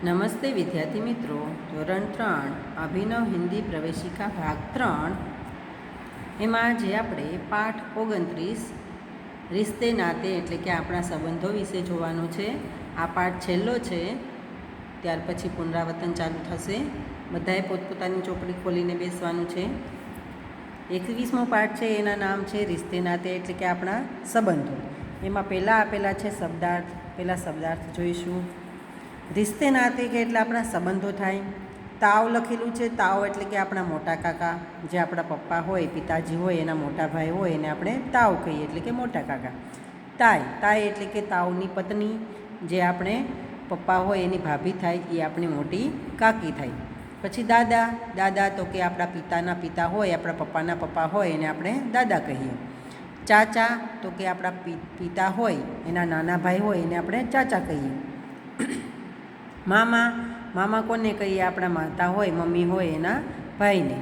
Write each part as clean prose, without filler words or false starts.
નમસ્તે વિદ્યાર્થી મિત્રો, ધોરણ 3 અભિનવ હિન્દી પ્રવેશિકા ભાગ 3 એમાં જે આપણે પાઠ 29 રિશ્તે નાતે એટલે કે આપણા સંબંધો વિશે જોવાનું છે. આ પાઠ છેલ્લો છે, ત્યાર પછી પુનરાવર્તન ચાલુ થશે. બધાએ પોતપોતાની ચોપડી ખોલીને બેસવાનું છે. 21મો પાઠ છે, એના નામ છે રિશ્તે નાતે એટલે કે આપણા સંબંધો. એમાં પહેલાં આપેલા છે શબ્દાર્થ. પહેલાં શબ્દાર્થ જોઈશું. રિશ્તે નાતે કે એટલે આપણા સંબંધો થાય. તાવ લખેલું છે. તાવ એટલે કે આપણા મોટા કાકા, જે આપણા પપ્પા હોય, પિતાજી હોય, એના મોટા ભાઈ હોય એને આપણે તાવ કહીએ એટલે કે મોટા કાકા. તાય, તાય એટલે કે તાવની પત્ની, જે આપણે પપ્પા હોય એની ભાભી થાય, એ આપણી મોટી કાકી થાય. પછી દાદા, દાદા તો કે આપણા પિતાના પિતા હોય, આપણા પપ્પાના પપ્પા હોય એને આપણે દાદા કહીએ. ચાચા તો કે આપણા પિતા હોય, એના નાના ભાઈ હોય એને આપણે ચાચા કહીએ. મામા, મામા કોને કહીએ? આપણા માતા હોય, મમ્મી હોય એના ભાઈને.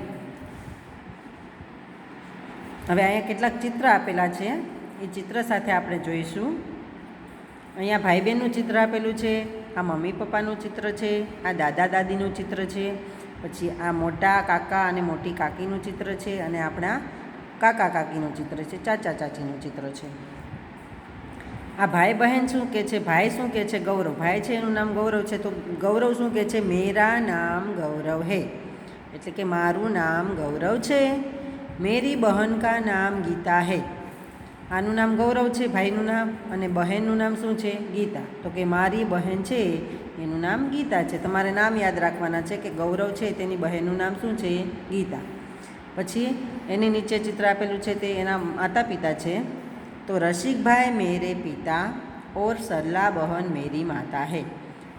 હવે અહીંયા કેટલાક ચિત્ર આપેલા છે, એ ચિત્ર સાથે આપણે જોઈશું. અહીંયા ભાઈ બહેનનું ચિત્ર આપેલું છે, આ મમ્મી પપ્પાનું ચિત્ર છે, આ દાદા દાદીનું ચિત્ર છે, પછી આ મોટા કાકા અને મોટી કાકીનું ચિત્ર છે, અને આપણા કાકા કાકીનું ચિત્ર છે, ચાચા ચાચીનું ચિત્ર છે. આ ભાઈ બહેન શું કહે છે? ભાઈ શું કહે છે? ગૌરવ. ભાઈ છે એનું નામ ગૌરવ છે, તો ગૌરવ શું કહે છે? મેરા નામ ગૌરવ હે, એટલે કે મારું નામ ગૌરવ છે. મેરી બહન કા નામ ગીતા હે. આનું નામ ગૌરવ છે, ભાઈનું નામ, અને બહેનનું નામ શું છે? ગીતા. તો કે મારી બહેન છે એનું નામ ગીતા છે. તમારે નામ યાદ રાખવાના છે કે ગૌરવ છે તેની બહેનનું નામ શું છે? ગીતા. પછી એની નીચે ચિત્ર આપેલું છે તે એના માતા પિતા છે. तो रसिक भाई मेरे पिता और सरला बहन मेरी माता है.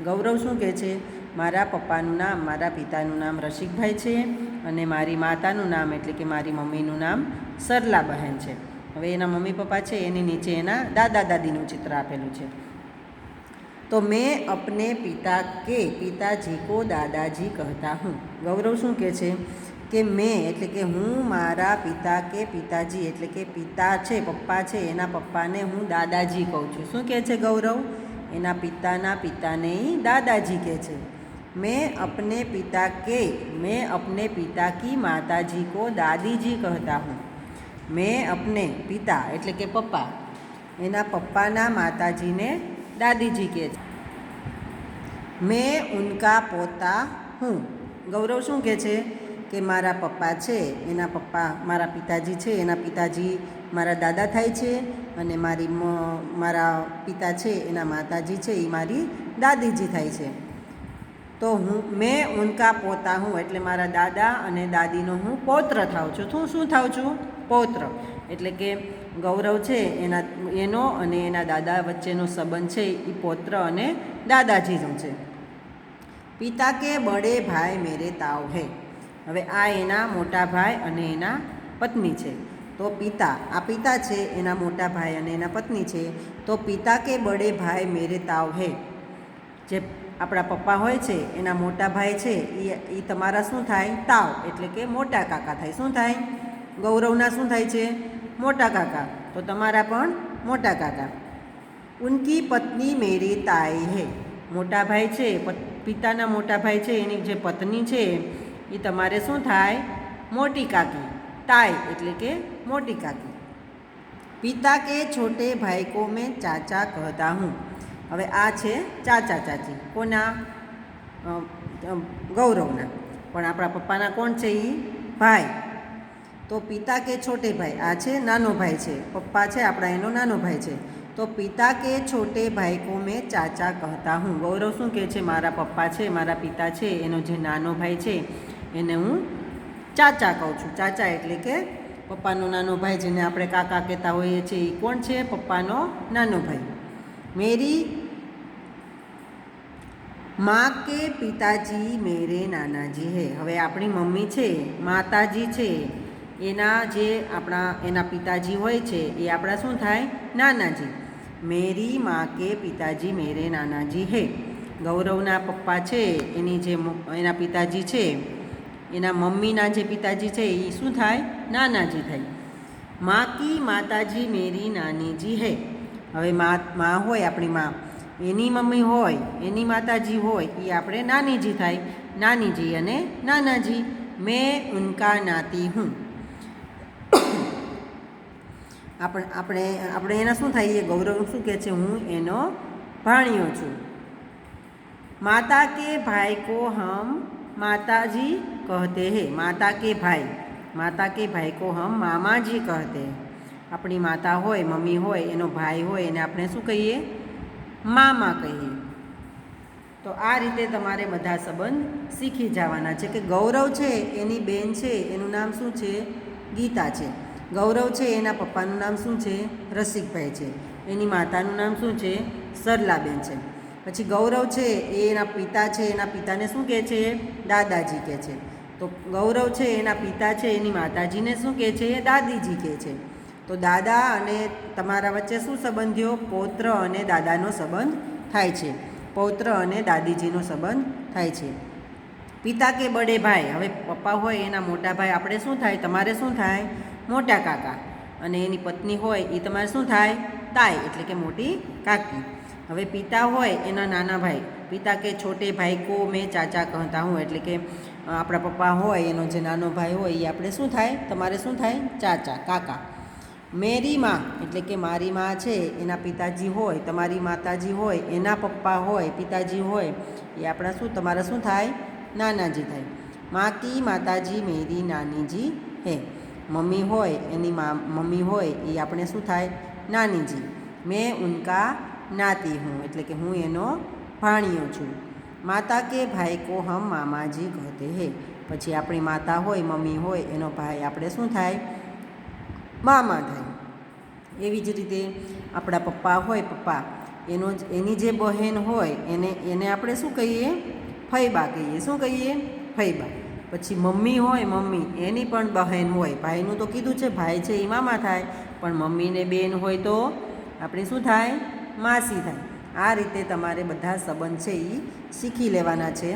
गौरव શું કહે છે? મારા પપ્પાનું નામ, મારા પિતાનું નામ રસિકભાઈ છે, અને મારી માતાનું નામ એટલે કે મારી મમ્મીનું નામ સરલા બહેન છે. હવે એના મમ્મી પપ્પા છે, એની નીચે એના દાદા દાદીનું ચિત્ર આપેલું છે. તો મેં અપને પિતા કે પિતાજી કો દાદાજી કહેતા હું. ગૌરવ શું કહે છે કે મેં એટલે કે હું મારા પિતા કે પિતાજી એટલે કે પિતા છે, પપ્પા છે, એના પપ્પાને હું દાદાજી કહું છું. શું કહે છે ગૌરવ? એના પિતાના પિતાને દાદાજી કહે છે. मैं अपने पिता की माताजी को दादी जी कहता हूँ. मैं अपने પિતા એટલે કે પપ્પા, એના પપ્પાના માતાજીને દાદીજી કહે છે. मैं उनका पोता हूँ. ગૌરવ શું કહે છે કે મારા પપ્પા છે, એના પપ્પા મારા પિતાજી છે, એના પિતાજી મારા દાદા થાય છે, અને મારા પિતા છે એના માતાજી છે એ મારી દાદીજી થાય છે. તો મેં ઉનકા પોતા હું એટલે મારા દાદા અને દાદીનો હું પૌત્ર થાઉં છું. શું થાઉં છું? પૌત્ર. એટલે કે ગૌરવ છે એનો અને એના દાદા વચ્ચેનો સંબંધ છે એ પૌત્ર અને દાદાજીનો છે. પિતા કે બડે ભાઈ મેરે તાવ હે. હવે આ એના મોટા ભાઈ અને એના પત્ની છે. તો પિતા, આ પિતા છે, એના મોટા ભાઈ અને એના પત્ની છે. તો પિતા કે બડે ભાઈ મેરે તાવ હે. જે આપણા પપ્પા હોય છે એના મોટા ભાઈ છે એ તમારા શું થાય? તાવ એટલે કે મોટા કાકા થાય. શું થાય? ગૌરવના શું થાય છે? મોટા કાકા. તો તમારા પણ મોટા કાકા. ઉનકી પત્ની મેરી તાઈ હે. મોટા ભાઈ છે, પિતાના મોટા ભાઈ છે, એની જે પત્ની છે એ તમારે શું થાય? મોટી કાકી. તાઈ એટલે કે મોટી કાકી. પિતા કે છોટે ભાઈ કો મેં ચાચા કહેતા હું. હવે આ છે ચાચા ચાચી. કોના? ગૌરવના. પણ આપણા પપ્પાના કોણ છે? એ ભાઈ. તો પિતા કે છોટે ભાઈ, આ છે નાનો ભાઈ છે, પપ્પા છે આપણા એનો નાનો ભાઈ છે. તો પિતા કે છોટે ભાઈ કો મેં ચાચા કહેતા હું. ગૌરવ શું કહે છે? મારા પપ્પા છે, મારા પિતા છે, એનો જે નાનો ભાઈ છે એને હું ચાચા કહું છું. ચાચા એટલે કે પપ્પાનો નાનો ભાઈ, જેને આપણે કાકા કહેતા હોઈએ છીએ, એ કોણ છે? પપ્પાનો નાનો ભાઈ. मेरी माँ के पिताजी मेरे नानाजी है. હવે આપણી મમ્મી છે, માતાજી છે, એના જે એના પિતાજી હોય છે એ આપણા શું થાય? નાનાજી. મેરી માँ કે પિતાજી મેરે નાનાજી હે. ગૌરવના પપ્પા છે એની જે એના પિતાજી છે, એના મમ્મીના જે પિતાજી છે એ શું થાય? નાનાજી થાય. માँ કી માતાજી મેરી નાનીજી હે. હવે માં હોય આપણી માં, એની મમ્મી હોય, એની માતાજી હોય એ આપણે નાનીજી થાય. નાનીજી અને નાનાજી. મેં ઉનકા નાતી હું. આપણે એના શું થાય? એ ગૌરવ શું કહે છે? હું એનો ભાણિયો છું. માતા કે ભાઈ કો હમ માતાજી કહતે હે. માતા કે ભાઈ કો હમ મામાજી કહતે હે. આપણી માતા હોય, મમ્મી હોય, એનો ભાઈ હોય, એને આપણે શું કહીએ? મામા કહીએ. તો આ રીતે તમારે બધા સંબંધ શીખી જવાના છે. કે ગૌરવ છે એની બેન છે, એનું નામ શું છે? ગીતા છે. ગૌરવ છે એના પપ્પાનું નામ શું છે? રસિકભાઈ છે. એની માતાનું નામ શું છે? સરલાબેન છે. પછી ગૌરવ છે એ એના પિતા છે, એના પિતાને શું કહે છે? દાદાજી કહે છે. તો ગૌરવ છે એના પિતા છે, એની માતાજીને શું કહે છે? દાદીજી કહે છે. તો દાદા અને તમારા વચ્ચે શું સંબંધ થયો? પૌત્ર અને દાદાનો સંબંધ થાય છે. પૌત્ર અને દાદીજીનો સંબંધ થાય છે. પિતા કે બડે ભાઈ, હવે પપ્પા હોય એના મોટા ભાઈ આપણે શું થાય? તમારે શું થાય? મોટા કાકા. અને એની પત્ની હોય એ તમારે શું થાય? તાઈ, એટલે કે મોટી કાકી. હવે પિતા હોય એના નાના ભાઈ, પિતા કે છોટે ભાઈ કો મેં ચાચા કહેતા હું, એટલે કે આપણા પપ્પા હોય એનો જે નાનો ભાઈ હોય એ આપણે શું થાય? તમારે શું થાય? ચાચા, કાકા. મેરી માં, એટલે કે મારી માં છે એના પિતાજી હોય, તમારી માતાજી હોય, એના પપ્પા હોય, પિતાજી હોય, એ આપણા શું? તમારા શું થાય? નાનાજી થાય. માં કી માતાજી મેરી નાનીજી હે. મમ્મી હોય એની મમ્મી હોય એ આપણે શું થાય? નાનીજી. મેં ઉનકા નાતી હું, એટલે કે હું એનો ભાણિયો છું. માતા કે ભાઈ કો હમ મામાજી કહતે હે. પછી આપણી માતા હોય, મમ્મી હોય, એનો ભાઈ આપણે શું થાય? મામા થાય. એવી જ રીતે આપણા પપ્પા હોય, પપ્પા એની જે બહેન હોય એને આપણે શું કહીએ? ફઈબા કહીએ. શું કહીએ? ફઈબા. પછી મમ્મી હોય, મમ્મી એની પણ બહેન હોય, ભાઈનું તો કીધું છે ભાઈ છે એ મામા થાય, પણ મમ્મીને બેન હોય તો આપણે શું થાય? માસી થાય. આ રીતે તમારે બધા સંબંધ છે એ શીખી લેવાના છે.